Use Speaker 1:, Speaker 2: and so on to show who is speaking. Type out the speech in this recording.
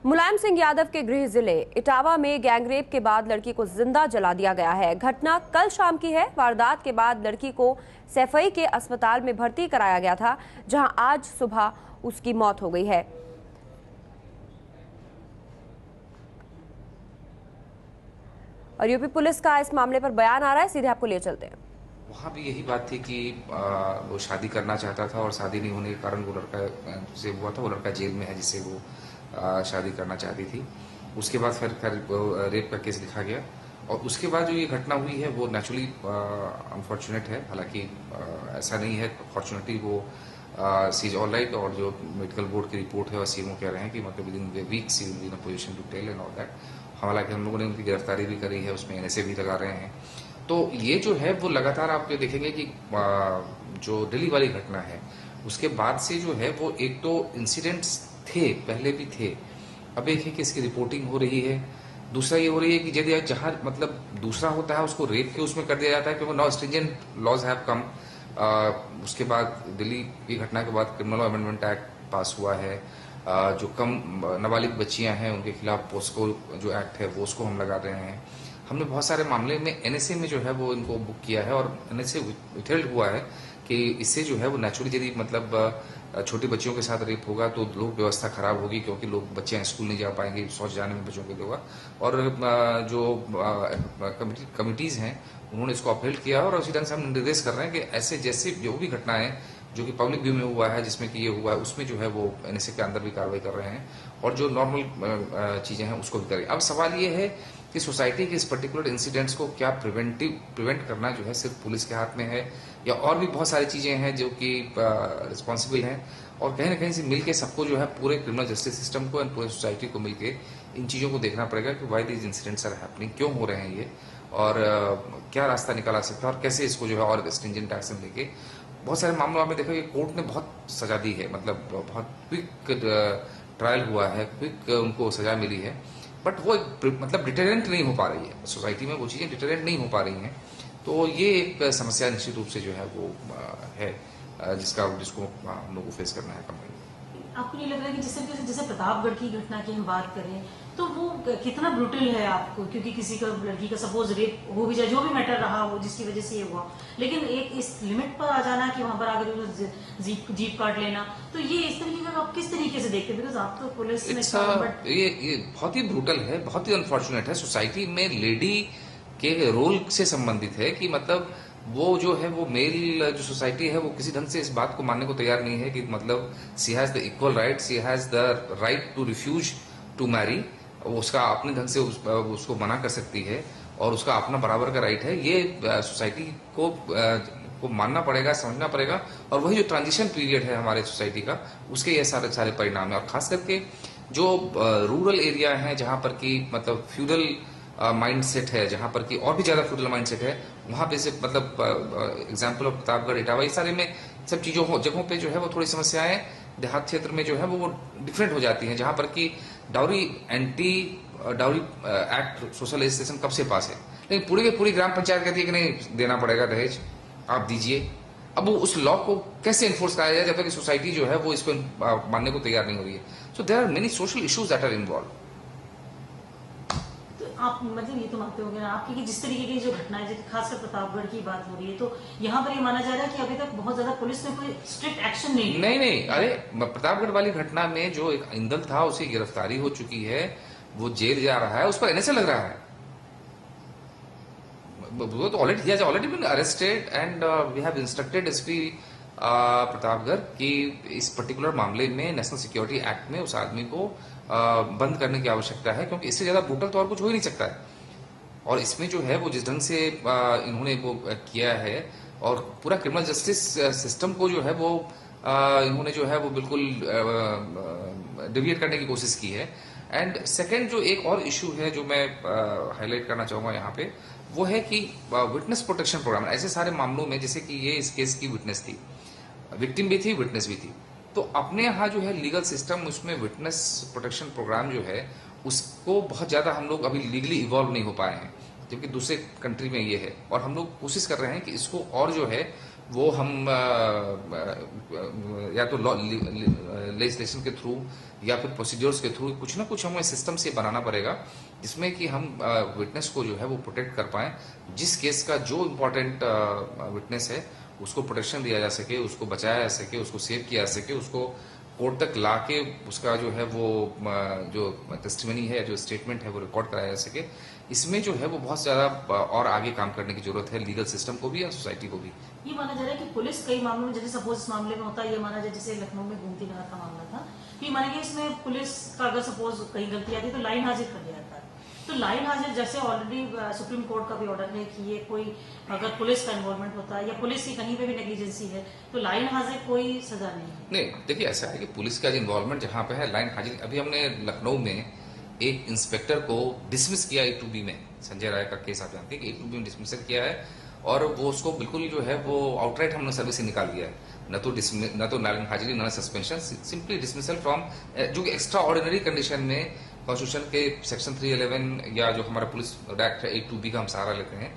Speaker 1: मुलायम सिंह यादव के गृह जिले इटावा में गैंगरेप के बाद लड़की को जिंदा जला दिया गया है। घटना कल शाम की है। वारदात के बाद लड़की को सैफई के अस्पताल में भर्ती कराया गया था, जहां आज सुबह उसकी मौत हो गई है। और यूपी पुलिस का इस मामले पर बयान आ रहा है, सीधे आपको ले चलते हैं।
Speaker 2: वहाँ भी यही बात थी कि वो शादी करना चाहता था और शादी नहीं होने के कारण वो लड़का से हुआ था। वो लड़का जेल में है जिससे वो शादी करना चाहती थी। उसके बाद फिर रेप का केस लिखा गया और उसके बाद जो ये घटना हुई है वो नेचुरली अनफॉर्चुनेट है। हालांकि ऐसा नहीं है, फॉर्चुनेटली वो सी इज ऑल राइट। और जो मेडिकल बोर्ड की रिपोर्ट है और सीएमओ कह रहे हैं कि मतलब within week she will be in a position to tell and all that. हालांकि हम लोगों ने उनकी गिरफ्तारी भी करी है, उसमें एनएसए भी लगा रहे हैं। तो ये जो है वो लगातार आप ये देखेंगे कि जो दिल्ली वाली घटना है उसके बाद से जो है वो एक तो इंसिडेंट्स थे, पहले भी थे। अब एक है कि इसकी रिपोर्टिंग हो रही है, दूसरा ये हो रही है कि यदि जहाँ मतलब दूसरा होता है उसको रेप के उसमें कर दिया जाता है, क्योंकि now stringent laws have come. उसके बाद दिल्ली की घटना के बाद क्रिमिनल अमेंडमेंट एक्ट पास हुआ है। जो कम नाबालिग बच्चियां हैं उनके खिलाफ पोस्को जो एक्ट है वो उसको हम लगा रहे हैं। हमने बहुत सारे मामले में एनएसए में जो है वो इनको बुक किया है और एनएसए विथेल्ड हुआ है कि इससे जो है वो नेचुरली यदि मतलब छोटी बच्चियों के साथ रेप होगा तो लोग व्यवस्था खराब होगी, क्योंकि लोग बच्चे स्कूल नहीं जा पाएंगे, शौच जाने में बच्चों को होगा। और जो कमिटीज हैं उन्होंने इसको अपहेल्ड किया और उसी ढंग से हम निर्देश कर रहे हैं कि ऐसे जैसे जो भी घटनाएं जो कि पब्लिक व्यू में हुआ है जिसमें कि ये हुआ है उसमें जो है वो एनएसए के अंदर भी कार्रवाई कर रहे हैं और जो नॉर्मल चीजें हैं उसको भी करें। अब सवाल ये है कि सोसाइटी के इस पर्टिकुलर इंसिडेंट्स को क्या प्रिवेंट करना जो है सिर्फ पुलिस के हाथ में है या और भी बहुत सारी चीजें हैं जो कि रिस्पॉन्सिबल हैं। और कहीं ना कहीं से मिलके सबको जो है पूरे क्रिमिनल जस्टिस सिस्टम को एंड पूरे सोसाइटी को मिलके इन चीजों को देखना पड़ेगा कि why these incidents are happening, क्यों हो रहे हैं ये, और क्या रास्ता निकाला सकता है और कैसे इसको जो है और स्ट्रिंजेंट एक्शन लेके। बहुत सारे मामलों में देखो कि कोर्ट ने बहुत सजा दी है, मतलब बहुत क्विक ट्रायल हुआ है, क्विक उनको सजा मिली है, बट वो मतलब डिटेरेंट नहीं हो पा रही है सोसाइटी में, वो चीजें डिटेरेंट नहीं हो पा रही हैं। तो ये एक समस्या निश्चित रूप से जो है वो है जिसको हम लोग को फेस करना है कंपनी।
Speaker 3: आपको नहीं लग रहा है कि जैसे प्रतापगढ़ की घटना की हम बात करें तो वो कितना ब्रूटल है आपको, क्योंकि किसी का लड़की का सपोज रेप हो भी जाए, जो भी मैटर रहा हो जिसकी वजह से ये हुआ, लेकिन एक इस लिमिट पर आ जाना कि वहां पर आकर जीप काट लेना, तो ये इस तरीके का आप किस तरीके से देखते हैं? बिकॉज आप तो पुलिस में
Speaker 2: ये बहुत ही ब्रूटल है, बहुत ही अनफॉर्चुनेट है। सोसाइटी में लेडी के रोल से संबंधित है कि मतलब वो जो है वो मेल जो सोसाइटी है वो किसी ढंग से इस बात को मानने को तैयार नहीं है कि मतलब she has the equal right, she has the right to refuse to marry. उसका अपने ढंग से उसको मना कर सकती है और उसका अपना बराबर का राइट है। ये सोसाइटी को मानना पड़ेगा, समझना पड़ेगा। और वही जो ट्रांजिशन पीरियड है हमारे सोसाइटी का, उसके ये सारे सारे परिणाम है। और खास करके जो रूरल एरिया है जहां पर कि मतलब फ्यूडल माइंड सेट है, जहां पर कि और भी ज्यादा फ्यूडल माइंड सेट है, वहां पे से मतलब एग्जाम्पल ऑफ प्रतापगढ़, इटावा, इस सारे में सब जगहों पे जो है वो थोड़ी समस्याएं देहात क्षेत्र में जो है वो डिफरेंट हो जाती हैं, जहां पर कि dowry anti dowry act social legislation कब से पास है, लेकिन पूरी की पूरी ग्राम पंचायत कहती है कि नहीं देना पड़ेगा दहेज, आप दीजिए। अब वो उस लॉ को कैसे इन्फोर्स कराया जाए जब तक कि सोसाइटी जो है वो इसको मानने को तैयार नहीं हो रही है। So there are many social issues that are involve.
Speaker 3: आप मतलब ये तो मानते होंगे ना आपकी कि जिस तरीके की जो घटनाएं, जैसे खासकर प्रतापगढ़ की बात हो रही है, तो यहाँ पर ये माना जा रहा है कि अभी तक बहुत ज्यादा पुलिस ने कोई स्ट्रिक्ट एक्शन नहीं लिया।
Speaker 2: नहीं, अरे प्रतापगढ़ वाली घटना में जो एक इंदल था उसकी गिरफ्तारी हो चुकी है, वो जेल जा रहा है, उस पर एनएसए लग रहा है। वो तो already been arrested and we have instructed SP Pratapgarh कि इस पर्टिकुलर मामले में नेशनल सिक्योरिटी एक्ट में उस आदमी को बंद करने की आवश्यकता है, क्योंकि इससे ज्यादा ब्रूटल तो और कुछ हो ही नहीं सकता है। और इसमें जो है वो जिस ढंग से इन्होंने वो किया है और पूरा क्रिमिनल जस्टिस सिस्टम को जो है वो इन्होंने जो है वो बिल्कुल डिविएट करने की कोशिश की है। एंड सेकंड जो एक और इशू है जो मैं हाईलाइट करना चाहूंगा यहाँ पे, वो है कि विटनेस प्रोटेक्शन प्रोग्राम ऐसे सारे मामलों में, जैसे कि ये इस केस की विटनेस थी, विक्टिम भी थी, विटनेस भी थी, तो अपने यहाँ जो है लीगल सिस्टम उसमें विटनेस प्रोटेक्शन प्रोग्राम जो है उसको बहुत ज्यादा हम लोग अभी लीगली इवॉल्व नहीं हो पाए हैं, जबकि दूसरे कंट्री में ये है। और हम लोग कोशिश कर रहे हैं कि इसको और जो है वो हम या तो लेजिस्लेशन के थ्रू या फिर प्रोसीजर्स के थ्रू कुछ ना कुछ हमें सिस्टम से बनाना पड़ेगा, जिसमें कि हम विटनेस को जो है वो प्रोटेक्ट कर पाएं। जिस केस का जो इम्पोर्टेंट विटनेस है उसको प्रोटेक्शन दिया जा सके, उसको बचाया जा सके, उसको सेव किया जा सके, उसको कोर्ट तक ला के उसका जो है वो जो टेस्टिमनी है, जो स्टेटमेंट है वो रिकॉर्ड कराया जा सके। इसमें जो है वो बहुत ज़्यादा और आगे काम करने की जरूरत है, लीगल सिस्टम को भी और सोसाइटी को भी।
Speaker 3: ये माना जा रहा है कि पुलिस कई मामलों में, जैसे सपोज इस मामले में होता है, ये माना जाए जैसे लखनऊ में गोमती नगर का मामला था, कि माना कि इसमें पुलिस का अगर सपोज कहीं गलती आती है तो लाइन हाजिर कर दिया जाता है। तो लाइन हाजिर जैसे ऑलरेडी सुप्रीम कोर्ट का भी ऑर्डर है कि ये कोई अगर पुलिस का इन्वॉल्वमेंट होता है या पुलिस की कहीं पे भी नेग्लिजेंसी है तो लाइन हाजिर कोई सजा नहीं है।
Speaker 2: नहीं, देखिए ऐसा है कि पुलिस का इन्वॉल्वमेंट जहाँ पे है, लाइन हाजिर। अभी हमने लखनऊ में एक इंस्पेक्टर को डिसमिस किया A2B में, संजय राय का केस आप जानते हैं कि A2B में डिसमिस किया है, और वो उसको बिल्कुल जो है वो आउटराइट हमने सर्विस से निकाल दिया है। न तो लाइन हाजिरी, न सस्पेंशन, सिंपली डिसमिसल फ्रॉम, जो कि एक्स्ट्रा ऑर्डिनरी कंडीशन में कॉन्स्टिट्यूशन के सेक्शन 311 या जो हमारा पुलिस एक्ट है A2B का हम सहारा लेते हैं,